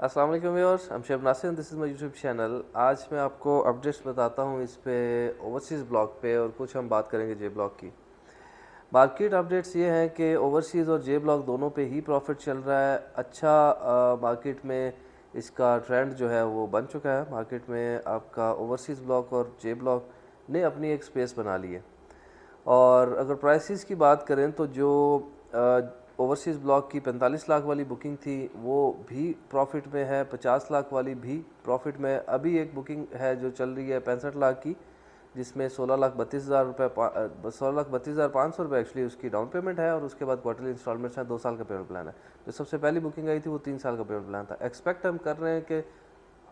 अस्सलाम वालेकुम viewers, I'm शेब Nasir, this is my YouTube channel. आज मैं आपको अपडेट्स बताता हूँ इस पे ओवरसीज़ ब्लॉक पे, और कुछ हम बात करेंगे जे ब्लॉक की। मार्केट अपडेट्स ये हैं कि ओवरसीज़ और जे ब्लॉक दोनों पे ही प्रॉफिट चल रहा है। अच्छा, मार्केट में इसका ट्रेंड जो है वो बन चुका है। मार्केट में आपका ओवरसीज़ ब्लॉक और जे ब्लॉक ने अपनी एक स्पेस बना ली है। और अगर प्राइसेस की बात करें तो जो ओवरसीज़ ब्लॉक की 45 लाख वाली बुकिंग थी वो भी प्रॉफिट में है, 50 लाख वाली भी प्रॉफिट में। अभी एक बुकिंग है जो चल रही है 65 लाख की, जिसमें 16,32,000 रुपये 16,32,500 रुपये एक्चुअली उसकी डाउन पेमेंट है, और उसके बाद क्वार्टरली इंस्टॉलमेंट्स हैं। 2 साल का पेमेंट प्लान है। जो सबसे पहली बुकिंग आई थी वो 3 साल का पेमेंट प्लान था। एक्सपेक्ट हम कर रहे हैं कि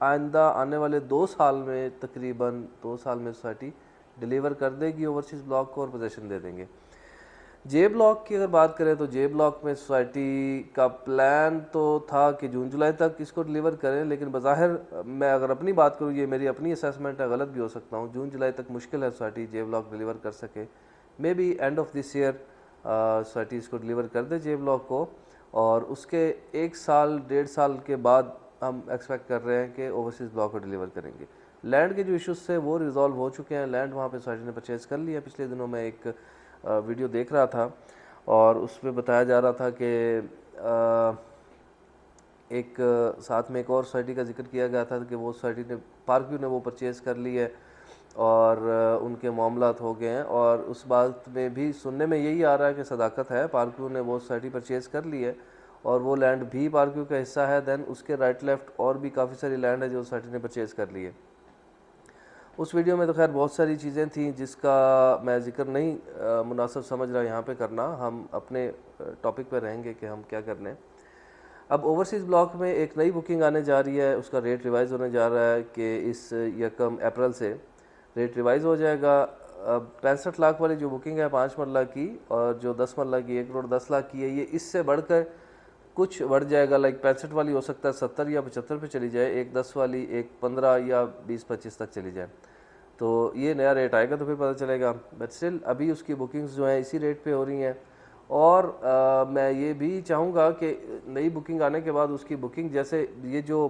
आइंदा आने वाले 2 साल में, तकरीबन 2 साल में सोसाइटी डिलीवर कर देगी ओवरसीज़ ब्लॉक को और पोजीशन दे देंगे। जे ब्लॉक की अगर बात करें तो जे ब्लॉक में सोसाइटी का प्लान तो था कि जून जुलाई तक इसको डिलीवर करें, लेकिन बज़ाहिर मैं अगर अपनी बात करूँ, ये मेरी अपनी असेसमेंट है, गलत भी हो सकता हूँ, जून जुलाई तक मुश्किल है सोसाइटी जे ब्लॉक डिलीवर कर सके। May be end of this year society इसको डिलीवर कर दे जे ब्लॉक को, और उसके 1 साल 1.5 साल के बाद हम एक्सपेक्ट कर रहे हैं कि ओवरसीज़ ब्लॉक को डिलीवर करेंगे। लैंड के जो इश्यूज थे वो रिजॉल्व हो चुके हैं। लैंड वहाँ पे सोसाइटी ने परचेज़ कर लिया। पिछले दिनों में एक वीडियो देख रहा था और उसमें बताया जा रहा था कि एक साथ में एक और सोसाइटी का जिक्र किया गया था कि वो सोसाइटी ने, पार्क व्यू ने वो परचेज़ कर ली है और उनके मामलात हो गए हैं। और उस बात में भी सुनने में यही आ रहा है कि सदाकत है, पार्क व्यू ने वो सोसाइटी परचेज़ कर ली है और वो लैंड भी पार्क व्यू का हिस्सा है। दैन उसके राइट लेफ्ट और भी काफ़ी सारी लैंड है जो सोसाइटी ने परचेज़ कर ली है। उस वीडियो में तो खैर बहुत सारी चीज़ें थी जिसका मैं ज़िक्र नहीं मुनासिब समझ रहा यहाँ पे करना। हम अपने टॉपिक पे रहेंगे कि हम क्या करने। अब ओवरसीज़ ब्लॉक में एक नई बुकिंग आने जा रही है, उसका रेट रिवाइज़ होने जा रहा है कि इस 1 अप्रैल से रेट रिवाइज़ हो जाएगा। अब 65 लाख वाली जो बुकिंग है 5 मरला की, और जो 10 मरला की 1,10,00,000 की है, ये इससे बढ़कर कुछ बढ़ जाएगा। लाइक 65 वाली हो सकता है 70 या 75 पे चली जाए, एक 10 वाली एक 15 या 20-25 तक चली जाए। तो ये नया रेट आएगा तो फिर पता चलेगा। बट स्टिल अभी उसकी बुकिंग्स जो हैं इसी रेट पे हो रही हैं। और मैं ये भी चाहूँगा कि नई बुकिंग आने के बाद उसकी बुकिंग, जैसे ये जो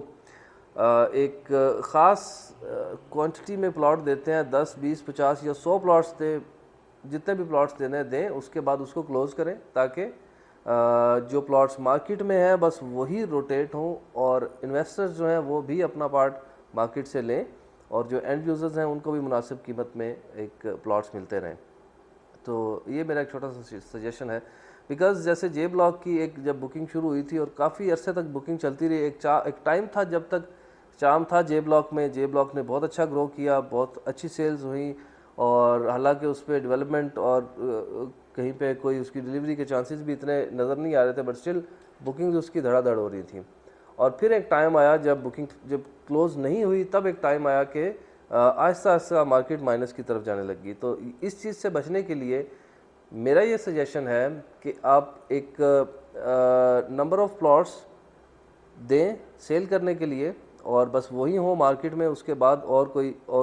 एक ख़ास क्वांटिटी में प्लॉट देते हैं, 10, 20, 50 या 100 प्लॉट्स दे, जितने भी प्लॉट्स देने दें, उसके बाद उसको क्लोज़ करें ताकि जो प्लॉट्स मार्केट में हैं बस वही रोटेट हों और इन्वेस्टर्स जो हैं वो भी अपना पार्ट मार्केट से लें, और जो एंड यूज़र्स हैं उनको भी मुनासिब कीमत में एक प्लॉट्स मिलते रहें। तो ये मेरा एक छोटा सा सजेशन है। बिकॉज़ जैसे जे ब्लॉक की एक जब बुकिंग शुरू हुई थी और काफ़ी अरसे तक बुकिंग चलती रही, एक टाइम था जब तक चार्म था जे ब्लॉक में। जे ब्लॉक ने बहुत अच्छा ग्रो किया, बहुत अच्छी सेल्स हुई, और हालांकि उस पर डेवलपमेंट और कहीं पे कोई उसकी डिलीवरी के चांसेस भी इतने नज़र नहीं आ रहे थे, बट स्टिल बुकिंग उसकी धड़ाधड़ हो रही थी। और फिर एक टाइम आया जब बुकिंग जब क्लोज़ नहीं हुई, तब एक टाइम आया कि आहिस्ता आहिस्ता मार्केट माइनस की तरफ जाने लगी। तो इस चीज़ से बचने के लिए मेरा ये सजेशन है कि आप एक नंबर ऑफ़ प्लॉट्स दें सेल करने के लिए, और बस वही हो मार्केट में, उसके बाद और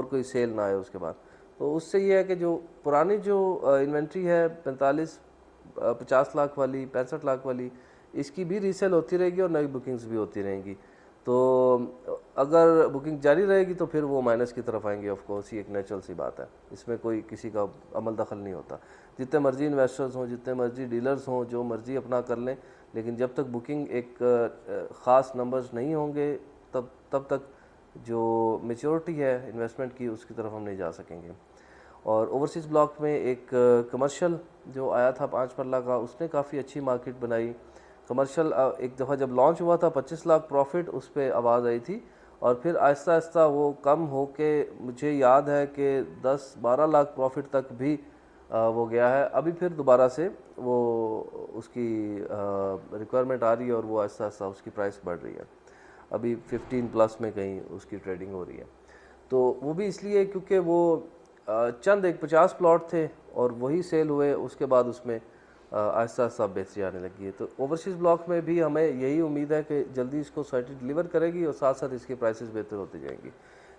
कोई सेल ना आए उसके बाद। तो उससे ये है कि जो पुरानी जो इन्वेंट्री है 50 लाख वाली, 65 लाख वाली, इसकी भी रीसेल होती रहेगी और नई बुकिंग्स भी होती रहेंगी। तो अगर बुकिंग जारी रहेगी तो फिर वो माइनस की तरफ आएंगे। ऑफ कोर्स ये एक नेचुरल सी बात है, इसमें कोई किसी का अमल दखल नहीं होता। जितने मर्जी इन्वेस्टर्स हों, जितने मर्जी डीलर्स हों, जो मर्जी अपना कर लें, लेकिन जब तक बुकिंग एक ख़ास नंबर्स नहीं होंगे तब तक जो मेच्योरिटी है इन्वेस्टमेंट की, उसकी तरफ हम नहीं जा सकेंगे। और ओवरसीज़ ब्लॉक में एक कमर्शियल जो आया था 5 मरला का, उसने काफ़ी अच्छी मार्केट बनाई। कमर्शियल एक दफ़ा जब लॉन्च हुआ था 25 लाख प्रॉफिट उस पर आवाज़ आई थी, और फिर आहिस्ता आहिस्ता वो कम हो के मुझे याद है कि 10-12 लाख प्रॉफिट तक भी वो गया है। अभी फिर दोबारा से वो उसकी रिक्वायरमेंट आ रही है और वो आहिस्ता आहिस्ता उसकी प्राइस बढ़ रही है। अभी 15 प्लस में कहीं उसकी ट्रेडिंग हो रही है। तो वो भी इसलिए क्योंकि वो चंद एक 50 प्लॉट थे और वही सेल हुए, उसके बाद उसमें आहिस्ता आहिस्ता बेचती आने लगी है। तो ओवरसीज़ ब्लॉक में भी हमें यही उम्मीद है कि जल्दी इसको सोसाइटी डिलीवर करेगी और साथ साथ इसकी प्राइसेस बेहतर होती जाएंगी।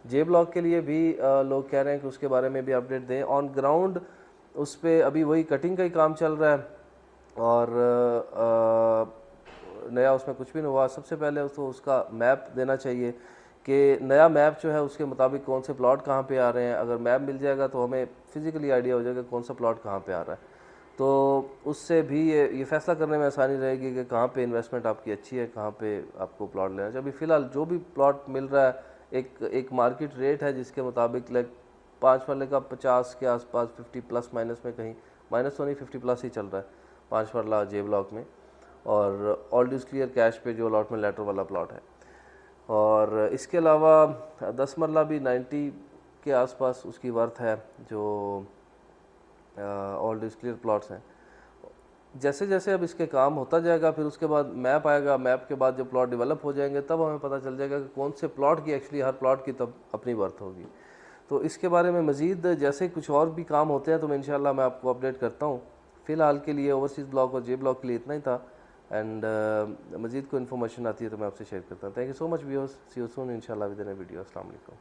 जे ब्लॉक के लिए भी लोग कह रहे हैं कि उसके बारे में भी अपडेट दें। ऑन ग्राउंड उस पर अभी वही कटिंग का ही काम चल रहा है, और नया उसमें कुछ भी नहीं हुआ। सबसे पहले तो उसका मैप देना चाहिए कि नया मैप जो है उसके मुताबिक कौन से प्लॉट कहाँ पे आ रहे हैं। अगर मैप मिल जाएगा तो हमें फिज़िकली आइडिया हो जाएगा कौन सा प्लॉट कहाँ पे आ रहा है, तो उससे भी ये फ़ैसला करने में आसानी रहेगी कि कहाँ पे इन्वेस्टमेंट आपकी अच्छी है, कहाँ पे आपको प्लॉट लेना चाहिए। अभी फ़िलहाल जो भी प्लॉट मिल रहा है एक मार्केट रेट है जिसके मुताबिक लाइक 5 मरले का 50 के आसपास 50 प्लस माइनस में, कहीं माइनस तो नहीं 50 प्लस ही चल रहा है 5 मरला जे ब्लॉक में, और ऑल ड्यूज क्लियर कैश पे जो अलॉटमेंट लेटर वाला प्लॉट है। और इसके अलावा 10 मरला भी 90 के आसपास उसकी वर्थ है जो ऑल ड्यूज क्लियर प्लॉट्स हैं। जैसे जैसे अब इसके काम होता जाएगा फिर उसके बाद मैप आएगा, मैप के बाद जब प्लॉट डेवलप हो जाएंगे तब हमें पता चल जाएगा कि कौन से प्लॉट की एक्चुअली हर प्लॉट की तब अपनी वर्थ होगी। तो इसके बारे में मज़ीद जैसे कुछ और भी काम होते हैं तो मैं इंशाल्लाह मैं आपको अपडेट करता हूँ। फ़िलहाल के लिए ओवरसीज़ ब्लॉक और जे ब्लॉक के लिए इतना ही था, एंड मज़ीद कोई इन्फॉर्मेशन आती है तो मैं आपसे शेयर करता हूँ। Thank you so much viewers, see you soon इंशाल्लाह विद इन अ वीडियो। अस्सलाम वालेकुम।